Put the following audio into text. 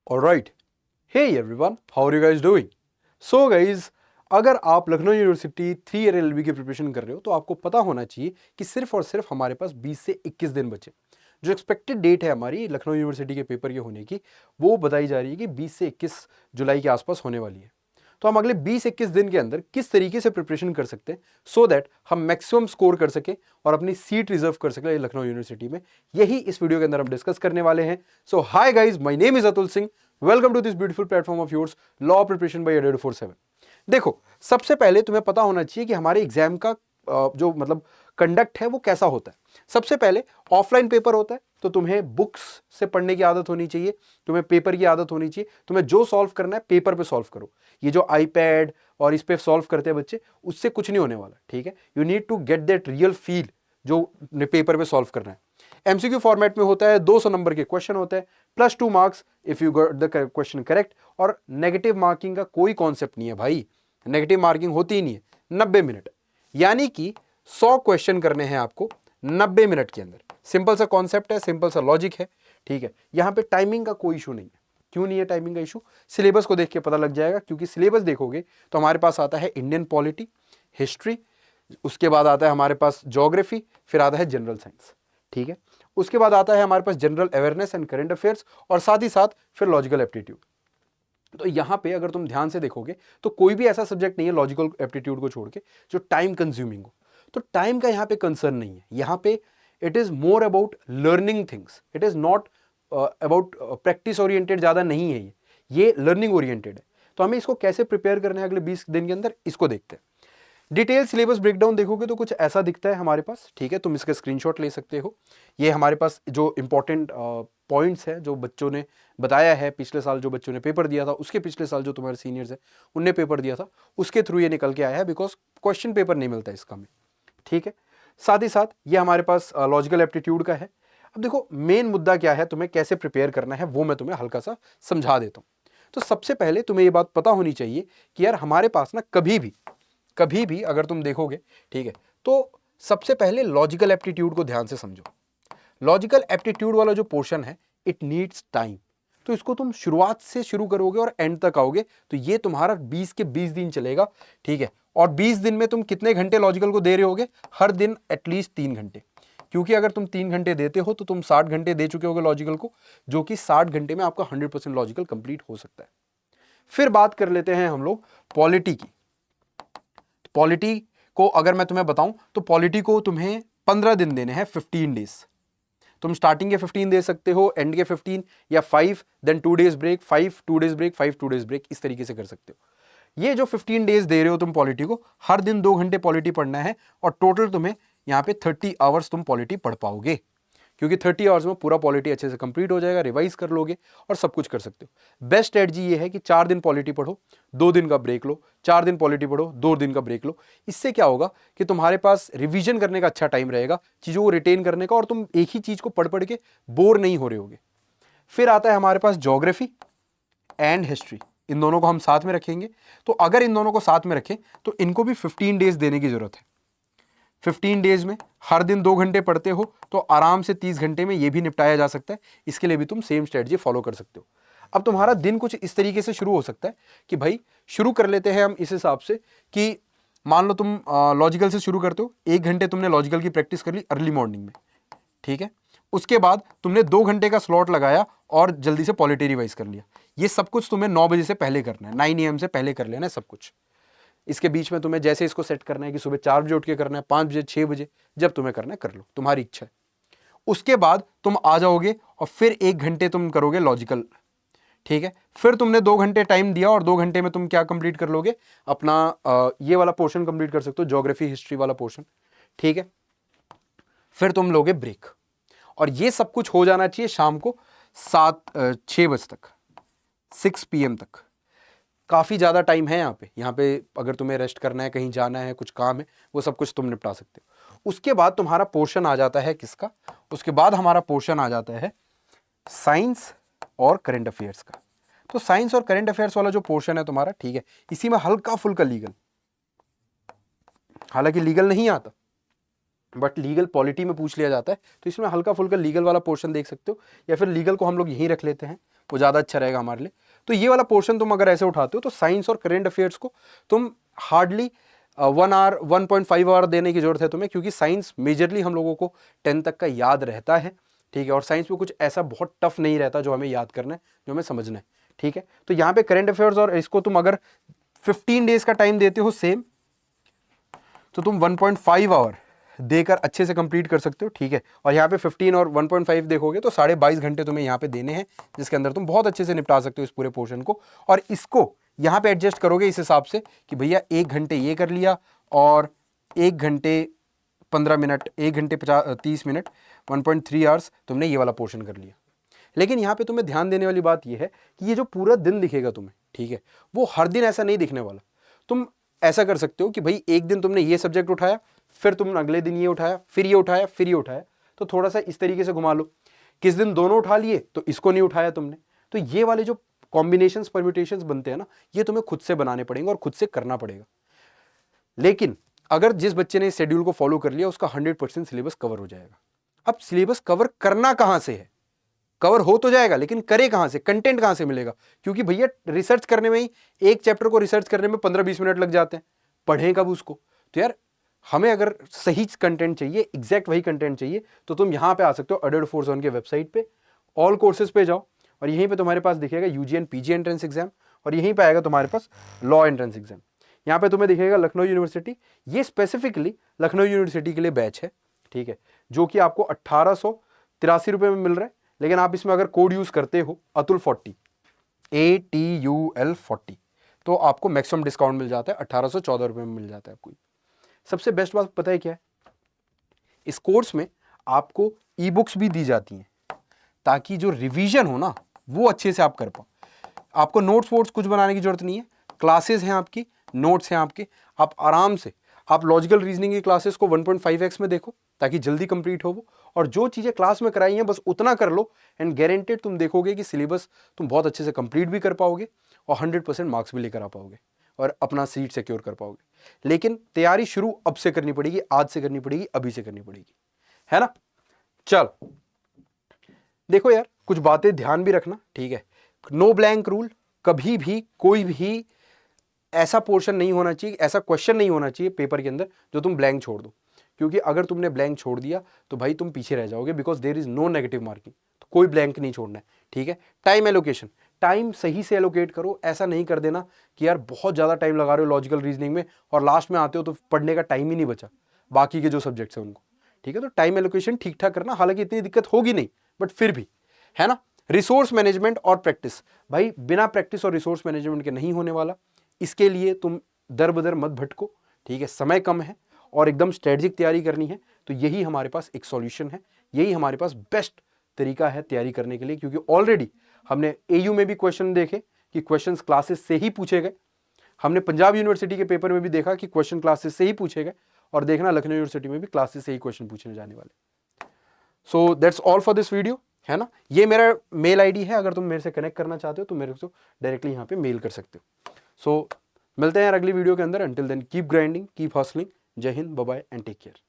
Alright. Hey everyone, how are you guys doing? So guys, अगर आप Lucknow university 3 year LLB की preparation कर रहे हो तो आपको पता होना चाहिए कि सिर्फ और सिर्फ हमारे पास 20 से 21 दिन बचे। जो एक्सपेक्टेड डेट है हमारी लखनऊ यूनिवर्सिटी के पेपर के होने की, वो बताई जा रही है कि 20 से 21 जुलाई के आसपास होने वाली है। तो हम अगले 20-21 दिन के अंदर किस तरीके से प्रिपरेशन कर सकते हैं सो दैट हम मैक्सिमम स्कोर कर सके और अपनी सीट रिजर्व कर सके लखनऊ यूनिवर्सिटी में, यही इस वीडियो के अंदर हम डिस्कस करने वाले हैं। So hi guys, my name is Atul Singh. Welcome to this beautiful platform of yours, law preparation by Adda 24/7। देखो, सबसे पहले तुम्हें पता होना चाहिए कि हमारे एग्जाम का जो मतलब कंडक्ट है वो कैसा होता है। सबसे पहले ऑफलाइन पेपर होता है, तो तुम्हें बुक्स से पढ़ने की आदत होनी चाहिए, तुम्हें पेपर की आदत होनी चाहिए। तुम्हें जो सॉल्व करना है पेपर पे सॉल्व करो। ये जो आईपैड और इस पे सॉल्व करते हैं बच्चे, उससे कुछ नहीं होने वाला, ठीक है। You need to get that real feel जो पेपर पे सॉल्व करना है। एमसीक्यू फॉर्मेट में होता है, 200 नंबर के क्वेश्चन होते हैं, +2 marks if you got the question correct. और नेगेटिव मार्किंग का कोई कॉन्सेप्ट नहीं है भाई, नेगेटिव मार्किंग होती ही नहीं है। 90 मिनट यानी कि 100 क्वेश्चन करने हैं आपको 90 मिनट के अंदर। सिंपल सा कॉन्सेप्ट है, सिंपल सा लॉजिक है, ठीक है। यहां पे टाइमिंग का कोई इशू नहीं है। क्यों नहीं है टाइमिंग का इशू? सिलेबस को देख के पता लग जाएगा, क्योंकि सिलेबस देखोगे तो हमारे पास आता है इंडियन पॉलिटी, हिस्ट्री, उसके बाद आता है हमारे पास ज्योग्राफी, फिर आता है जनरल साइंस, ठीक है। उसके बाद आता है हमारे पास general awareness and current affairs, और साथ ही साथ फिर लॉजिकल एप्टीट्यूड। तो यहां पे अगर तुम ध्यान से देखोगे तो कोई भी ऐसा सब्जेक्ट नहीं है लॉजिकल एप्टीट्यूड को छोड़ के जो टाइम कंज्यूमिंग हो। तो टाइम का यहां पे कंसर्न नहीं है। यहां पे it is more about learning things, it is not about practice oriented, ज्यादा नहीं है ये लर्निंग ओरिएंटेड है। तो हमें इसको कैसे प्रिपेयर करना है अगले 20 दिन के अंदर, इसको देखते हैं। डिटेल सिलेबस ब्रेकडाउन देखोगे तो कुछ ऐसा दिखता है हमारे पास, ठीक है। तुम इसका स्क्रीनशॉट ले सकते हो। ये हमारे पास जो इंपॉर्टेंट पॉइंट्स है जो बच्चों ने बताया है, पिछले साल जो बच्चों ने पेपर दिया था, उसके पिछले साल जो तुम्हारे सीनियर्स है उनने पेपर दिया था, उसके थ्रू ये निकल के आया है, बिकॉज क्वेश्चन पेपर नहीं मिलता इसका में, ठीक है। साथ ही साथ ये हमारे पास लॉजिकल एप्टीट्यूड का है। अब देखो, मेन मुद्दा क्या है, तुम्हें कैसे प्रिपेयर करना है वो मैं तुम्हें हल्का सा समझा देता हूँ। तो सबसे पहले तुम्हें ये बात पता होनी चाहिए कि यार हमारे पास ना कभी भी अगर तुम देखोगे, ठीक है, तो सबसे पहले लॉजिकल एप्टीट्यूड को ध्यान से समझो। लॉजिकल एप्टीट्यूड वाला जो पोर्शन है, इट नीड्स टाइम। तो इसको तुम शुरुआत से शुरू करोगे और एंड तक आओगे तो ये तुम्हारा 20 के 20 दिन चलेगा, ठीक है। और 20 दिन में तुम कितने घंटे लॉजिकल को दे रहे होगे? हर दिन एटलीस्ट 3 घंटे, क्योंकि अगर तुम 3 घंटे देते हो तो तुम 60 घंटे दे चुके होगे लॉजिकल को, जो कि 60 घंटे में आपका 100% लॉजिकल कंप्लीट हो सकता है। फिर बात कर लेते हैं हम लोग पॉलिटी की। पॉलिटी को अगर मैं तुम्हें बताऊं तो पॉलिटी को तुम्हें 15 दिन देने हैं, 15 डेज। तुम स्टार्टिंग के 15 दे सकते हो, एंड के 15, या 5 then 2 days break, 5 2 days break, 5 2 days break, इस तरीके से कर सकते हो। ये जो 15 डेज दे रहे हो तुम पॉलिटी को, हर दिन 2 घंटे पॉलिटी पढ़ना है, और टोटल तुम्हें यहाँ पे 30 आवर्स तुम पॉलिटी पढ़ पाओगे, क्योंकि 30 आवर्स में पूरा पॉलिटी अच्छे से कंप्लीट हो जाएगा, रिवाइज कर लोगे और सब कुछ कर सकते हो। बेस्ट स्ट्रेटजी ये है कि 4 दिन पॉलिटी पढ़ो, 2 दिन का ब्रेक लो, 4 दिन पॉलिटी पढ़ो, 2 दिन का ब्रेक लो। इससे क्या होगा कि तुम्हारे पास रिवीजन करने का अच्छा टाइम रहेगा, चीज़ों को रिटेन करने का, और तुम एक ही चीज़ को पढ़ पढ़ के बोर नहीं हो रहे होगे। फिर आता है हमारे पास ज्योग्राफी एंड हिस्ट्री, इन दोनों को हम साथ में रखेंगे। तो अगर इन दोनों को साथ में रखें तो इनको भी 15 डेज देने की जरूरत है। 15 डेज में हर दिन 2 घंटे पढ़ते हो तो आराम से 30 घंटे में ये भी निपटाया जा सकता है। इसके लिए भी तुम सेम स्ट्रेटजी फॉलो कर सकते हो। अब तुम्हारा दिन कुछ इस तरीके से शुरू हो सकता है कि भाई शुरू कर लेते हैं हम इस हिसाब से कि मान लो तुम लॉजिकल से शुरू करते हो, 1 घंटे तुमने लॉजिकल की प्रैक्टिस कर ली अर्ली मॉर्निंग में, ठीक है। उसके बाद तुमने 2 घंटे का स्लॉट लगाया और जल्दी से पॉलिटी रिवाइज कर लिया। ये सब कुछ तुम्हें 9 बजे से पहले करना है, 9 AM से पहले कर लेना है सब कुछ। इसके बीच में तुम्हें जैसे इसको सेट करना है कि सुबह 4 बजे उठ के करना है, 5 बजे, 6 बजे, जब तुम्हें करना है कर लो, तुम्हारी इच्छा है। उसके बाद तुम आ जाओगे और फिर 1 घंटे तुम करोगे लॉजिकल, ठीक है। फिर तुमने 2 घंटे टाइम दिया और 2 घंटे में तुम क्या कंप्लीट कर लोगे? अपना ये वाला पोर्शन कंप्लीट कर सकते हो, ज्योग्राफी हिस्ट्री वाला पोर्शन, ठीक है। फिर तुम लोगे ब्रेक, और ये सब कुछ हो जाना चाहिए शाम को 6 बजे तक, 6 PM तक। काफ़ी ज़्यादा टाइम है यहाँ पे अगर तुम्हें रेस्ट करना है, कहीं जाना है, कुछ काम है, वो सब कुछ तुम निपटा सकते हो। उसके बाद तुम्हारा पोर्शन आ जाता है किसका? उसके बाद हमारा पोर्शन आ जाता है साइंस और करंट अफेयर्स का। तो साइंस और करंट अफेयर्स वाला जो पोर्शन है तुम्हारा, ठीक है, इसी में हल्का फुल्का लीगल, हालांकि लीगल नहीं आता बट लीगल पॉलिटी में पूछ लिया जाता है, तो इसमें हल्का फुल्का लीगल वाला पोर्शन देख सकते हो, या फिर लीगल को हम लोग यहीं रख लेते हैं, वो ज़्यादा अच्छा रहेगा हमारे लिए। तो ये वाला पोर्शन तुम अगर ऐसे उठाते हो तो साइंस और करेंट अफेयर्स को तुम हार्डली 1.5 आवर देने की जरूरत है तुम्हें, क्योंकि साइंस मेजरली हम लोगों को 10 तक का याद रहता है, ठीक है। और साइंस में कुछ ऐसा बहुत टफ नहीं रहता जो हमें याद करना है, जो हमें समझना है, ठीक है। तो यहाँ पे करंट अफेयर्स और इसको तुम अगर 15 डेज का टाइम देते हो सेम, तो तुम 1.5 आवर देकर अच्छे से कंप्लीट कर सकते हो, ठीक है। और यहाँ पे 15 और 1.5 देखोगे तो 22.5 घंटे तुम्हें यहाँ पे देने हैं, जिसके अंदर तुम बहुत अच्छे से निपटा सकते हो इस पूरे पोर्शन को। और इसको यहाँ पे एडजस्ट करोगे इस हिसाब से कि भैया 1 घंटे ये कर लिया और 1 घंटे 15 मिनट, 1 घंटे 30 मिनट, 1.3 आवर्स तुमने ये वाला पोर्शन कर लिया। लेकिन यहाँ पे तुम्हें ध्यान देने वाली बात यह है कि ये जो पूरा दिन दिखेगा तुम्हें, ठीक है, वो हर दिन ऐसा नहीं दिखने वाला। तुम ऐसा कर सकते हो कि भाई एक दिन तुमने ये सब्जेक्ट उठाया, फिर तुमने अगले दिन ये उठाया, फिर ये उठाया, फिर ये उठाया, तो थोड़ा सा इस तरीके से घुमा लो। किस दिन दोनों उठा लिए तो इसको नहीं उठाया तुमने। तो ये वाले जो कॉम्बिनेशंस परम्यूटेशंस बनते हैं ना, ये तुम्हें खुद से बनाने पड़ेंगे और खुद से करना पड़ेगा। लेकिन अगर जिस बच्चे ने इस शेड्यूल को फॉलो कर लिया उसका 100% सिलेबस कवर हो जाएगा। अब सिलेबस कवर करना कहां से है, कवर हो तो जाएगा लेकिन करे कहां से, कंटेंट कहां से मिलेगा? क्योंकि भैया रिसर्च करने में ही, एक चैप्टर को रिसर्च करने में 15-20 मिनट लग जाते हैं, पढ़ें कब उसको? तो यार हमें अगर सही कंटेंट चाहिए, एग्जैक्ट वही कंटेंट चाहिए, तो तुम यहां पे आ सकते हो अडल्ट फोर्स ऑन के वेबसाइट पे, ऑल कोर्सेज पे जाओ और यहीं पे तुम्हारे पास दिखेगा UG and PG entrance exam, और यहीं पे आएगा तुम्हारे पास लॉ एंट्रेंस एग्जाम। यहाँ पे तुम्हें दिखेगा लखनऊ यूनिवर्सिटी, ये स्पेसिफिकली लखनऊ यूनिवर्सिटी के लिए बैच है, ठीक है, जो कि आपको 1883 रुपये में मिल रहा है। लेकिन आप इसमें अगर कोड यूज करते हो अतुल 40, ATUL 40, तो आपको मैक्सिमम डिस्काउंट मिल जाता है, 1814 रुपये में मिल जाता है आपको। सबसे बेस्ट बात पता है क्या है? इस कोर्स में आपको ई बुक्स भी दी जाती हैं, ताकि जो रिवीजन हो ना वो अच्छे से आप कर पाओ। आपको नोट्स वोट्स कुछ बनाने की जरूरत नहीं है, क्लासेस हैं आपकी, नोट्स हैं आपके, आप आराम से आप लॉजिकल रीजनिंग की क्लासेस को 1.5x में देखो ताकि जल्दी कंप्लीट हो वो, और जो चीजें क्लास में कराई हैं बस उतना कर लो, एंड गारंटेड तुम देखोगे कि सिलेबस तुम बहुत अच्छे से कंप्लीट भी कर पाओगे और 100% मार्क्स भी लेकर आ पाओगे और अपना सीट सिक्योर कर पाओगे। लेकिन तैयारी शुरू अब से करनी पड़ेगी, आज से करनी पड़ेगी, अभी से करनी पड़ेगी, है ना? चल देखो यार, कुछ बातें ध्यान भी रखना, ठीक है। नो ब्लैंक रूल, कभी भी कोई भी ऐसा पोर्शन नहीं होना चाहिए, ऐसा क्वेश्चन नहीं होना चाहिए पेपर के अंदर जो तुम ब्लैंक छोड़ दो, क्योंकि अगर तुमने ब्लैंक छोड़ दिया तो भाई तुम पीछे रह जाओगे, because there is no negative marking. तो कोई ब्लैंक नहीं छोड़ना है, ठीक है। टाइम एलोकेशन, टाइम सही से एलोकेट करो, ऐसा नहीं कर देना कि यार बहुत ज़्यादा टाइम लगा रहे हो लॉजिकल रीजनिंग में और लास्ट में आते हो तो पढ़ने का टाइम ही नहीं बचा बाकी के जो सब्जेक्ट्स हैं उनको, ठीक है। तो टाइम एलोकेशन ठीक ठाक करना, हालांकि इतनी दिक्कत होगी नहीं बट फिर भी, है ना। रिसोर्स मैनेजमेंट और प्रैक्टिस, भाई बिना प्रैक्टिस और रिसोर्स मैनेजमेंट के नहीं होने वाला। इसके लिए तुम दर बदर मत भटको, ठीक है, समय कम है और एकदम स्ट्रेटजिक तैयारी करनी है, तो यही हमारे पास एक सॉल्यूशन है, यही हमारे पास बेस्ट तरीका है तैयारी करने के लिए। क्योंकि ऑलरेडी हमने AU में भी क्वेश्चन देखे कि क्वेश्चंस क्लासेस से ही पूछे गए, हमने पंजाब यूनिवर्सिटी के पेपर में भी देखा कि क्वेश्चन क्लासेस से ही पूछे गए, और देखना लखनऊ यूनिवर्सिटी में भी क्लासेस से ही क्वेश्चन पूछने जाने वाले। So that's all for this video, है ना। ये मेरा मेल ID है, अगर तुम मेरे से कनेक्ट करना चाहते हो तो मेरे को डायरेक्टली यहाँ पे मेल कर सकते हो। सो मिलते हैं यार अगली वीडियो के अंदर। Until then keep grinding, keep hustling. Jai Hind, bye bye and take care.